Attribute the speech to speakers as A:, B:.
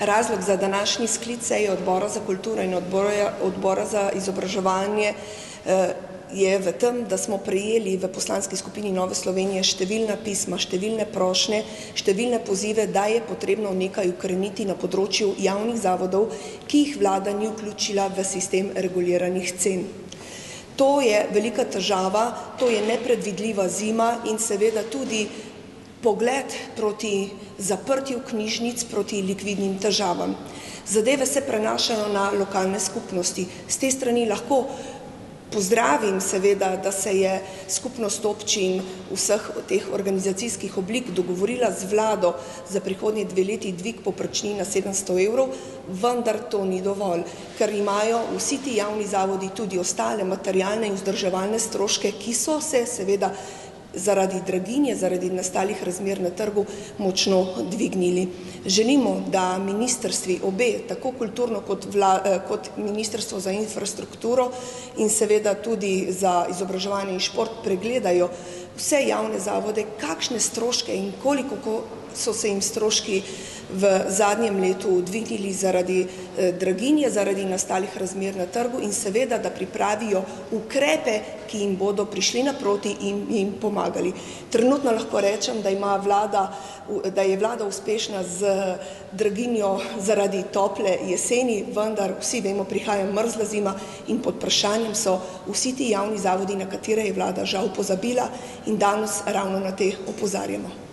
A: Razlog za današnji sklic seje Odbora za kulturo in Odbora za izobraževanje je v tem, da smo prejeli v poslanski skupini Nove Slovenije številna pisma, številne prošnje, številne pozive, da je potrebno nekaj ukreniti na področju javnih zavodov, ki jih vlada ni vključila v sistem reguliranih cen. To je velika težava, to je nepredvidljiva zima in seveda tudi pogled proti zaprtju knjižnic, proti likvidnim težavam. Zadeve se prenašajo na lokalne skupnosti. S te strani lahko pozdravim seveda, da se je skupnost občin vseh teh organizacijskih oblik dogovorila z vlado za prihodnje 2 leti dvig povprečnine na 700 evrov, vendar to ni dovolj, ker imajo vsi ti javni zavodi tudi ostale materialne in vzdrževalne stroške, ki so se seveda zaradi draginje, zaradi nastalih razmer na trgu močno dvignili. Želimo, da ministrstvi obe, tako kulturno kot Ministrstvo za infrastrukturo in seveda tudi za izobraževanje in šport pregledajo vse javne zavode, kakšne stroške in koliko so se jim stroški v zadnjem letu dvignili zaradi draginje, zaradi nastalih razmer na trgu in seveda, da pripravijo ukrepe, ki jim bodo prišli naproti in jim pomagali. Trenutno lahko rečem, da je vlada uspešna z draginjo zaradi tople jeseni, vendar vsi vemo, prihaja mrzla zima in pod vprašanjem so vsi ti javni zavodi, na katere je vlada žal pozabila in danes ravno na te opozarjamo.